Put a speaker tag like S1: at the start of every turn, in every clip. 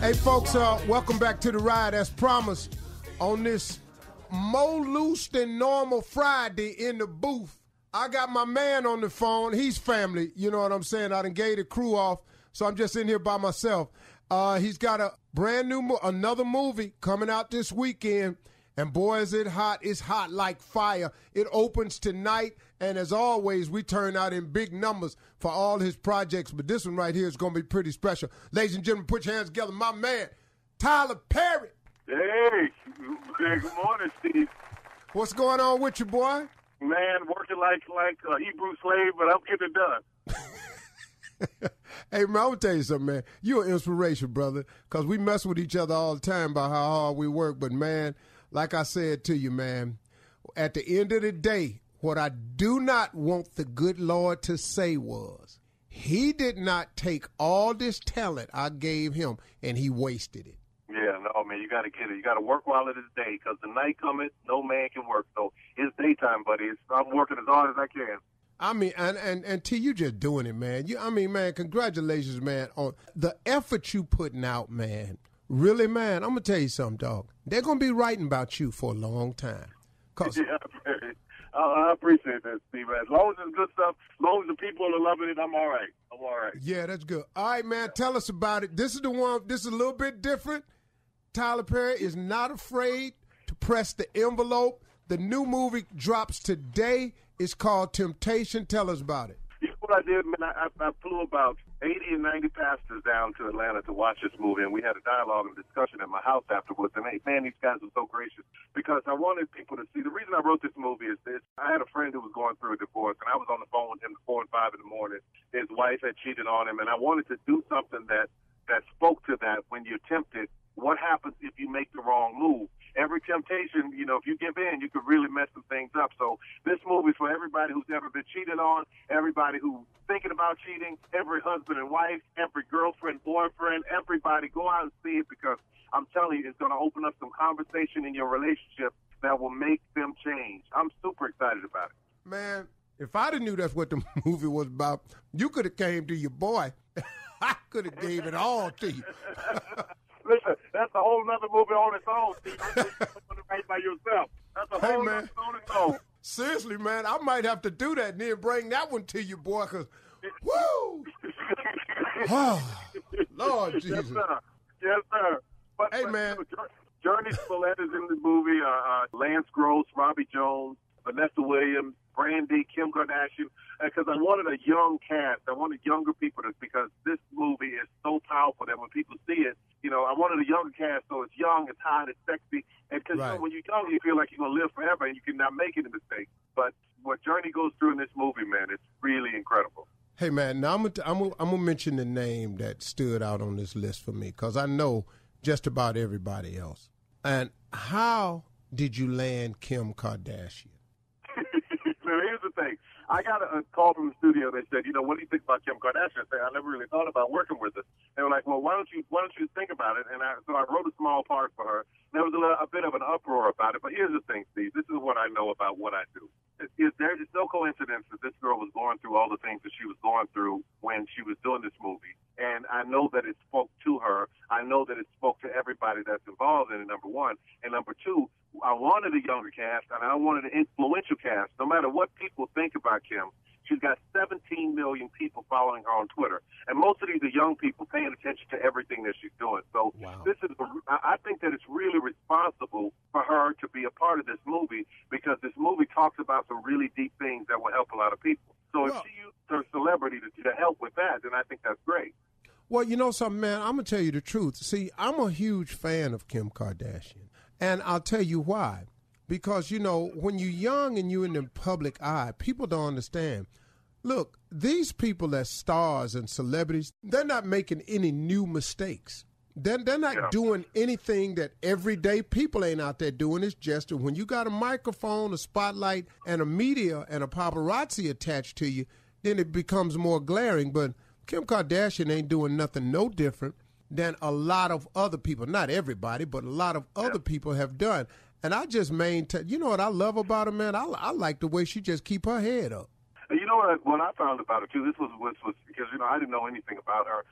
S1: Hey, folks, welcome back to The Ride. As promised, on this more loose than normal Friday in the booth, I got my man on the phone. He's family, you know what I'm saying? I done gave the crew off, so I'm just in here by myself. He's got a brand new, another movie coming out this weekend, and boy, is it hot. It's hot like fire. It opens tonight, and as always, we turn out in big numbers for all his projects, but this one right here is going to be pretty special. Ladies and gentlemen, put your hands together. My man, Tyler Perry.
S2: Hey, good morning, Steve.
S1: What's going on with you, boy?
S2: Man, working like a Hebrew slave, but I'm getting it done.
S1: Hey, man, I'm going to tell you something, man. You're an inspiration, brother, because we mess with each other all the time about how hard we work. But, man, like I said to you, man, at the end of the day, what I do not want the good Lord to say was, he did not take all this talent I gave him and he wasted it.
S2: Yeah, no, man, you got to get it. You got to work while it is day, because the night cometh, no man can work. So it's daytime, buddy. I'm working as hard as I can.
S1: I mean, and T, you just doing it, man. Man, congratulations, man, on the effort you putting out, man. Really, man, I'm going to tell you something, dog. They're going to be writing about you for a long time.
S2: Yeah, I appreciate that, Steve. As long as it's good stuff, as long as the people are loving it, I'm all right.
S1: Yeah, that's good. All right, man, tell us about it. This is the one, this is a little bit different. Tyler Perry is not afraid to press the envelope. The new movie drops today. It's called Temptation. Tell us about it.
S2: You know what I did, man? I flew about 80 and 90 pastors down to Atlanta to watch this movie, and we had a dialogue and discussion at my house afterwards. And, hey, man, these guys were so gracious because I wanted people to see. The reason I wrote this movie is this. I had a friend who was going through a divorce, and I was on the phone with him at 4 and 5 in the morning. His wife had cheated on him, and I wanted to do something that spoke to that. When you're tempted, what happens if you make the wrong move? Every temptation, you know, if you give in, you could really mess some things up. So this movie for everybody who's ever been cheated on, everybody who's thinking about cheating, every husband and wife, every girlfriend, boyfriend, everybody, go out and see it, because I'm telling you, it's going to open up some conversation in your relationship that will make them change. I'm super excited about it.
S1: Man, if I'd have knew that's what the movie was about, you could have came to your boy. I could have gave it all to you.
S2: Listen, that's a whole nother movie on its own, Steve. You're right by yourself. That's a whole nother on its own.
S1: Seriously, man, I might have to do that and then bring that one to you, boy, because, woo! Oh, Lord Jesus.
S2: Yes, sir. Yes, sir. But,
S1: man.
S2: Journey Smollett is in the movie. Lance Gross, Robbie Jones, Vanessa Williams, Brandy, Kim Kardashian, because I wanted a young cast. I wanted younger people because this movie is so powerful that when people see it, you know, I wanted a younger cast, so it's young, it's hot, it's sexy, and because you know, when you're young, you feel like you're going to live forever and you cannot make any mistakes. But what Journey goes through in this movie, man, it's really incredible.
S1: Hey, man, now I'm gonna mention the name that stood out on this list for me, because I know just about everybody else. And how did you land Kim Kardashian?
S2: So here's the thing. I got a call from the studio. They said, you know, what do you think about Kim Kardashian? I said, I never really thought about working with her. They were like, well, why don't you think about it? And so I wrote a small part for her. There was a bit of an uproar about it. But here's the thing, Steve. This is what I know about what I do. There's no coincidence that this girl was going through all the things that she was going through when she was doing this movie. And I know that it spoke to her. I know that it spoke to everybody that's involved in it, number one. And number two, I wanted a younger cast, and I wanted an influential cast. No matter what people think about Kim, she's got 17 million people following her on Twitter. And most of these are young people paying attention to everything that she's doing. So I think that it's really responsible for her to be a part of this movie, because this movie talks about some really deep things that will help a lot of people. So if she used her celebrity to help with that, then I think that's great.
S1: Well, you know something, man, I'm going to tell you the truth. See, I'm a huge fan of Kim Kardashian, and I'll tell you why. Because, you know, when you're young and you're in the public eye, people don't understand. Look, these people as stars and celebrities, they're not making any new mistakes. They're not doing anything that everyday people ain't out there doing. It's just when you got a microphone, a spotlight, and a media and a paparazzi attached to you, then it becomes more glaring. But Kim Kardashian ain't doing nothing no different than a lot of other people. Not everybody, but a lot of other people have done. And I just maintain, you know what I love about her, man? I like the way she just keep her head up.
S2: You know what I found about her too. This was because I didn't know anything about her.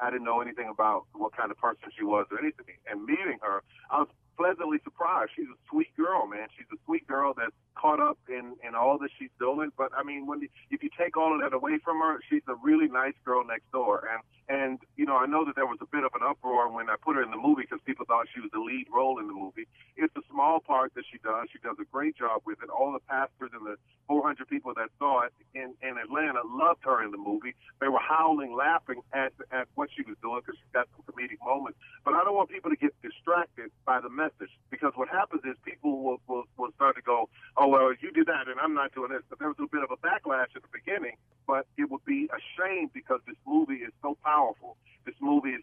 S2: I didn't know anything about what kind of person she was or anything. And meeting her, I was pleasantly surprised. She's a sweet girl, man. She's a sweet girl that's caught up in all that she's doing. But I mean, if you take all of that away from her, she's a really nice girl next door. And I know that there was a bit of an uproar when I put her in the movie because people thought she was the lead role in the movie. It's a small part that she does. She does a great job with it. All the pastors and the 400 people that saw it in Atlanta loved her in the movie. They were howling, laughing at what she was doing because she's got some comedic moments. But I don't want people to get distracted by the message, because what happens is people will start to go, oh, well, you did that and I'm not doing this. But there was a bit of a backlash at the beginning, but it would be a shame because this movie is so powerful. This movie is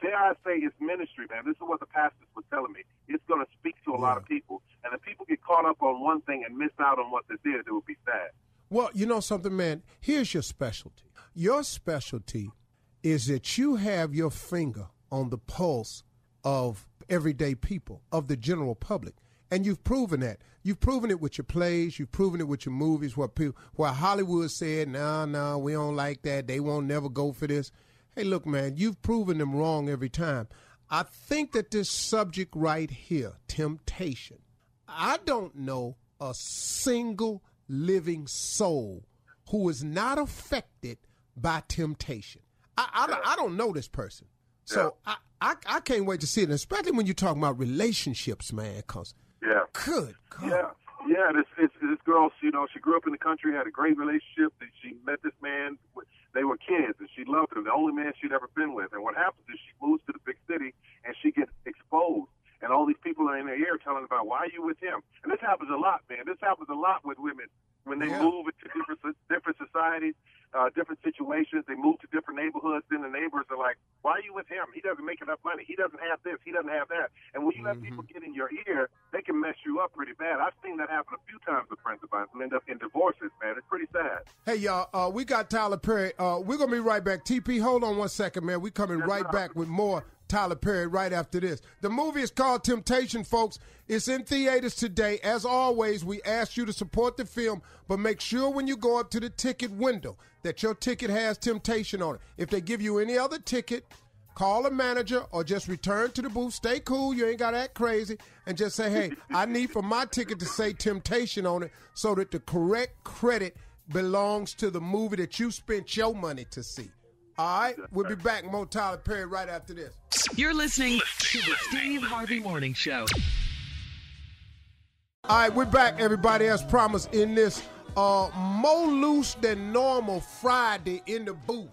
S2: dare I say, it's ministry, man. This is what the pastors were telling me. It's going to speak to a lot of people. And if people get caught up on one thing and miss out on what they did, it would be sad.
S1: Well, you know something, man? Here's your specialty. Your specialty is that you have your finger on the pulse of everyday people, of the general public. And you've proven that. You've proven it with your plays. You've proven it with your movies where Hollywood said, no, we don't like that. They won't never go for this. Hey, look, man, you've proven them wrong every time. I think that this subject right here, temptation, I don't know a single living soul who is not affected by temptation. I don't know this person. So I can't wait to see it, especially when you're talking about relationships, man, because good God.
S2: Yeah, this girl, she grew up in the country, had a great relationship. She met this man. They were kids, and she loved him, the only man she'd ever been with. And what happens is she moves to the big city, and she gets exposed. And all these people are in her ear telling her about, why are you with him? And this happens a lot, man. This happens a lot with women when they move into different societies, different situations. They move to different neighborhoods. Then the neighbors are like, why are you with him? He doesn't make enough money. He doesn't have this. He doesn't have that. And when you let people get in your ear, they can mess you up pretty bad. I've seen that happen a few times with friends of mine and end up in divorces, man. It's pretty sad.
S1: Hey, y'all, we got Tyler Perry. We're going to be right back. TP, hold on one second, man. We're coming right back with more Tyler Perry right after this. The movie is called Temptation, folks. It's in theaters today. As always, we ask you to support the film, but make sure when you go up to the ticket window that your ticket has Temptation on it. If they give you any other ticket, call a manager or just return to the booth. Stay cool. You ain't got to act crazy. And just say, hey, I need for my ticket to say Temptation on it so that the correct credit belongs to the movie that you spent your money to see. All right, we'll be back. More Tyler Perry right after this.
S3: You're listening to the Steve Harvey Morning Show.
S1: All right, we're back, everybody, as promised, in this more loose than normal Friday in the booth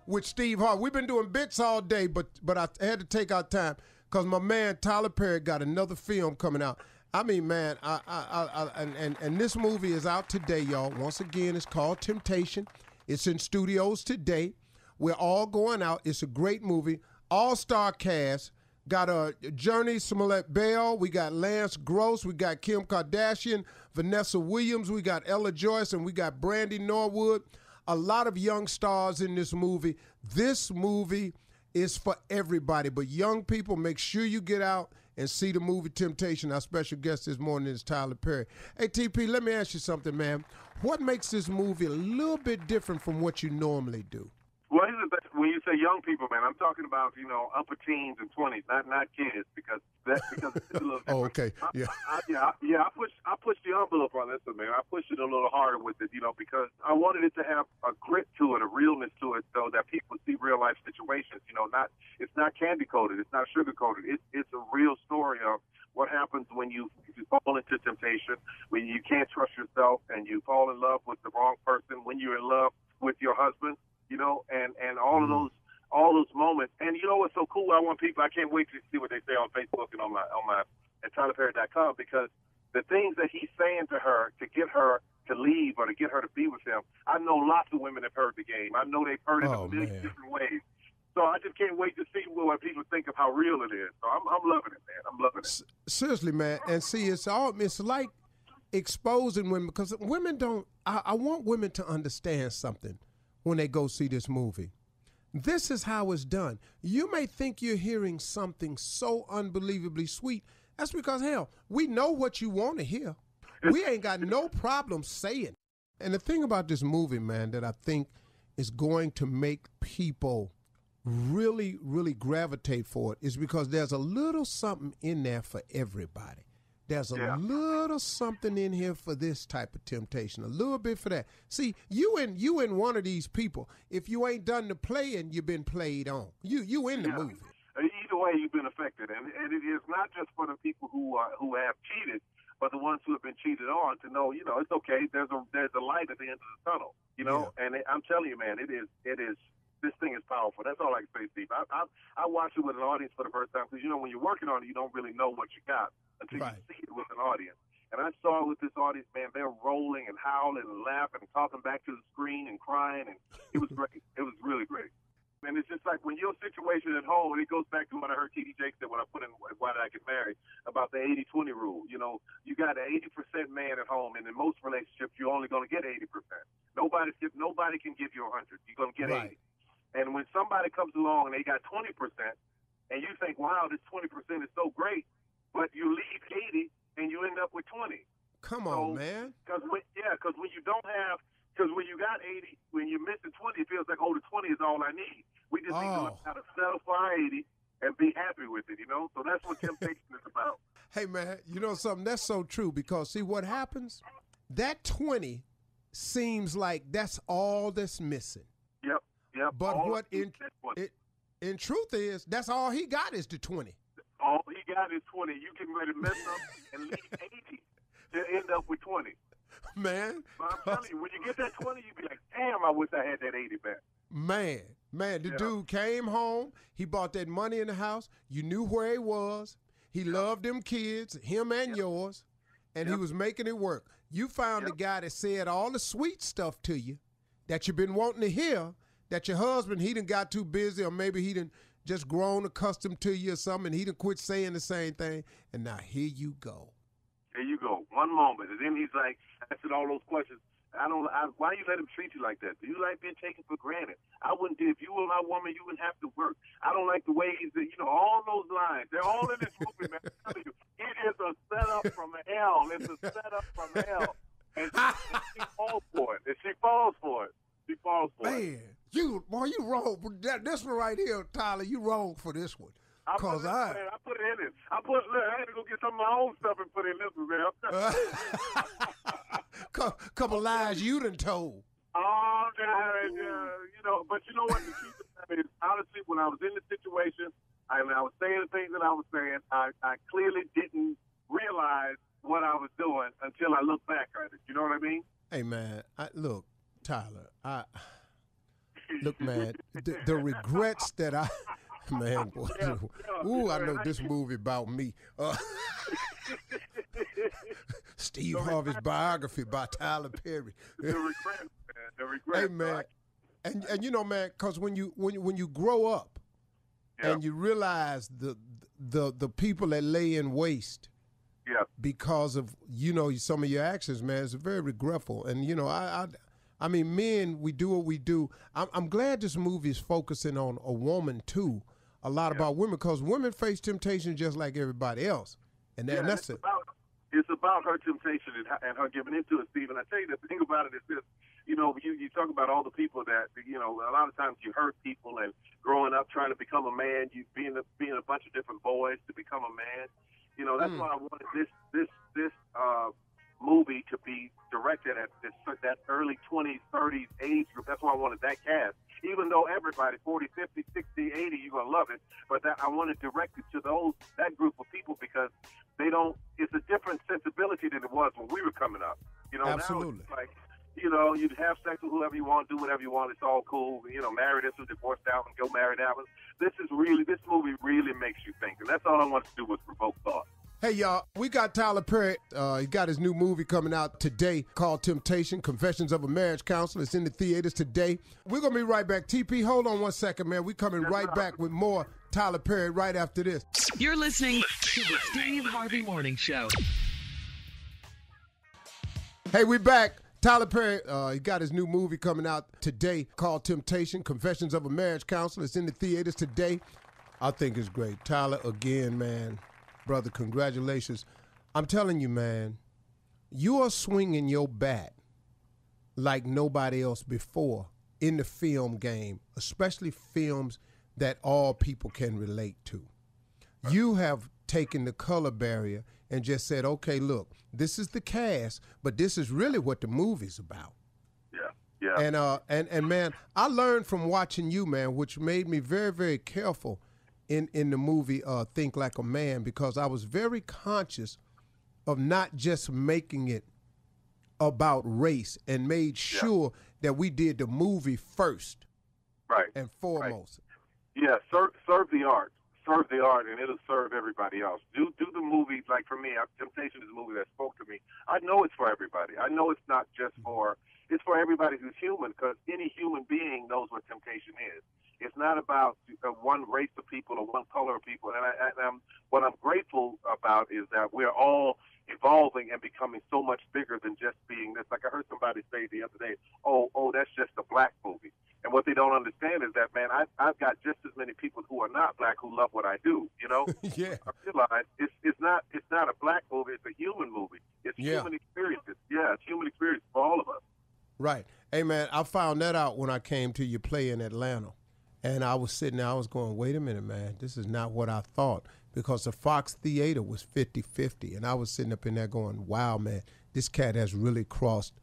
S1: with Steve Harvey. We've been doing bits all day, but I had to take our time because my man Tyler Perry got another film coming out. I mean, man, and this movie is out today, y'all. Once again, it's called Temptation. It's in studios today. We're all going out. It's a great movie. All-star cast. Got Journey Smollett-Bell. We got Lance Gross. We got Kim Kardashian, Vanessa Williams. We got Ella Joyce, and we got Brandy Norwood. A lot of young stars in this movie. This movie is for everybody, but young people, make sure you get out and see the movie Temptation. Our special guest this morning is Tyler Perry. Hey, TP, let me ask you something, man. What makes this movie a little bit different from what you normally do?
S2: Well, when you say young people, man, I'm talking about, upper teens and 20s, not kids, because it's a little different.
S1: Oh, okay. Yeah.
S2: I pushed the envelope on this one, man. I pushed it a little harder with it, because I wanted it to have a grit to it, a realness to it, so that people see real life situations. It's not candy coated, it's not sugar coated. It's a real story of what happens when you fall into temptation, when you can't trust yourself, and you fall in love with the wrong person, when you're in love with your husband. And all of those moments. And you know what's so cool? I can't wait to see what they say on Facebook and on my at TylerPerry.com, because the things that he's saying to her to get her to leave or to get her to be with him, I know lots of women have heard the game. I know they've heard it in a million different ways. So I just can't wait to see what people think of how real it is. So I'm loving it, man. I'm loving it.
S1: Seriously, man. And see, it's like exposing women, because women don't. I want women to understand something when they go see this movie. This is how it's done. You may think you're hearing something so unbelievably sweet. That's because, hell, we know what you want to hear. We ain't got no problem saying. And the thing about this movie, man, that I think is going to make people really, really gravitate for it is because there's a little something in there for everybody. There's a little something in here for this type of temptation, a little bit for that. See, you in one of these people. If you ain't done the playing, you've been played on. You in the movie.
S2: Either way, you've been affected, and it is not just for the people who have cheated, but the ones who have been cheated on to know, it's okay. There's a light at the end of the tunnel, And I'm telling you, man, it is. This thing is powerful. That's all I can say, Steve. I watch it with an audience for the first time because, when you're working on it, you don't really know what you got until you see it with an audience. And I saw it with this audience, man, they're rolling and howling and laughing and talking back to the screen and crying, and it was great. It was really great. And it's just like when your situation at home, and it goes back to what I heard T.D. Jakes say when I put in Why Did I Get Married, about the 80-20 rule. You got an 80% man at home, and in most relationships, you're only going to get 80%. Nobody can give you 100. You're going to get 80. And when somebody comes along and they got 20%, and you think, wow, this 20% is so great, but you leave 80 and you end up with 20.
S1: Come on, man.
S2: Because when you got 80, when you miss the 20, it feels like, the 20 is all I need. We just need to learn how to settle for our 80 and be happy with it, So that's what temptation is about.
S1: Hey, man, something? That's so true because, see, what happens? That 20 seems like that's all that's missing.
S2: Yep.
S1: But what in truth is, that's all he got is the 20.
S2: All he got is 20. You can really mess up and leave 80 to end up with 20.
S1: Man.
S2: But I'm telling you, when you get that 20, you be like, damn, I wish I had that 80 back.
S1: Man, the dude came home. He bought that money in the house. You knew where he was. He loved them kids, him and yours, and he was making it work. You found the guy that said all the sweet stuff to you that you've been wanting to hear, that your husband, he done got too busy, or maybe he done just grown accustomed to you or something, and he done quit saying the same thing, and now here you go.
S2: Here you go. One moment, and then he's like, answered all those questions. Why you let him treat you like that? Do you like being taken for granted? I wouldn't do. If you were my woman, you wouldn't have to work. I don't like the way he's, all those lines. They're all in this movie, man. I'm telling you, it is a setup from hell. It's a setup from hell. And she falls for it. She falls for it.
S1: Man, you wrong. This one right here, Tyler, you wrong for this one.
S2: I put it in it. I had to go get some of my own stuff and put in this one, man.
S1: Couple lies you done told.
S2: Oh, but you know what? The truth of that is, honestly, when I was in the situation, and I was saying the things that I was saying, I clearly didn't realize what I was doing until I looked back at it. You know what I mean?
S1: Hey, man, look, Tyler, look, man, the regrets that man, boy, I know this movie about me. Steve Harvey's biography by Tyler Perry.
S2: The regrets, man. The regrets.
S1: Hey, man, and man, because when you grow up and you realize the people that lay in waste because of some of your actions, man, it's very regretful. And I mean, men, we do what we do. I'm glad this movie is focusing on a woman too. A lot about women, because women face temptation just like everybody else, and that's it.
S2: It's about her temptation and her giving into it, Steve. And I tell you, the thing about it is this: you talk about all the people that a lot of times you hurt people, and growing up trying to become a man, you being a bunch of different boys to become a man. That's why I wanted this movie to be directed at that early 20s, 30s age group. That's why I wanted that cast. Even though everybody, 40, 50, 60, 80, you're going to love it. But I want to direct it to that group of people because it's a different sensibility than it was when we were coming up.
S1: Absolutely.
S2: Now it's like, you'd have sex with whoever you want, do whatever you want. It's all cool. Marry this one, divorce that one, go marry that one. This movie really makes you think. And that's all I wanted to do was provoke thought.
S1: Hey, y'all, we got Tyler Perry. He got his new movie coming out today called Temptation, Confessions of a Marriage Counselor. It's in the theaters today. We're going to be right back. TP, hold on one second, man. We're coming right back with more Tyler Perry right after this.
S3: You're listening to the Steve Harvey Morning Show.
S1: Hey, we back. Tyler Perry, he got his new movie coming out today called Temptation, Confessions of a Marriage Counselor. It's in the theaters today. I think it's great. Tyler, again, man. Brother, congratulations. I'm telling you, man, you are swinging your bat like nobody else before in the film game, especially films that all people can relate to. You have taken the color barrier and just said, okay, look, this is the cast, but this is really what the movie's about.
S2: Yeah.
S1: And man, I learned from watching you, man, which made me very, very careful in the movie Think Like a Man, because I was very conscious of not just making it about race, and made sure that we did the movie first,
S2: right,
S1: and foremost.
S2: Right. Yeah, serve the art. Serve the art, and it'll serve everybody else. Do the movie. Like for me, Temptation is a movie that spoke to me. I know it's for everybody. I know it's not just for. It's for everybody who's human, because any human being knows what temptation is. It's not about one race of people or one color of people. And what I'm grateful about is that we're all evolving and becoming so much bigger than just being this. Like I heard somebody say the other day, oh, that's just a black movie. And what they don't understand is that, man, I've got just as many people who are not black who love what I do, you know?
S1: Yeah.
S2: I realize it's not a black movie, it's a human movie. It's human experiences. Yeah, it's human experience for all of us.
S1: Right. Hey, man, I found that out when I came to your play in Atlanta. And I was sitting there, I was going, wait a minute, man, this is not what I thought. Because the Fox Theater was 50-50. And I was sitting up in there going, wow, man, this cat has really crossed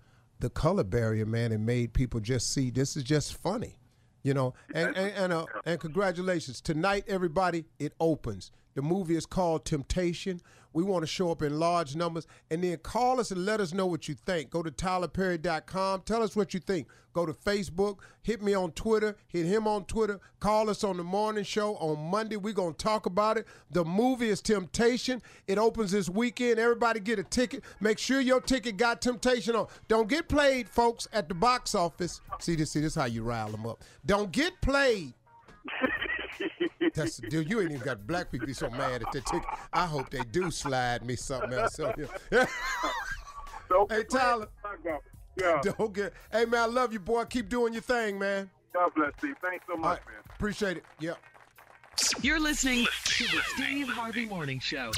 S1: the color barrier, man, and made people just see this is just funny. You know, and congratulations. Tonight, everybody, it opens. The movie is called Temptation. We want to show up in large numbers. And then call us and let us know what you think. Go to TylerPerry.com. Tell us what you think. Go to Facebook. Hit me on Twitter. Hit him on Twitter. Call us on the morning show on Monday. We're going to talk about it. The movie is Temptation. It opens this weekend. Everybody get a ticket. Make sure your ticket got Temptation on. Don't get played, folks, at the box office. See this how you rile them up. Don't get played. Dude, you ain't even got black people be so mad at that ticket. I hope they do slide me something else up here. Hey, Tyler.
S2: Yeah.
S1: Don't get. Hey, man, I love you, boy. Keep doing your thing, man.
S2: God bless, Steve. Thanks so much, man.
S1: Appreciate it. Yeah.
S3: You're listening to the Steve Harvey Morning Show.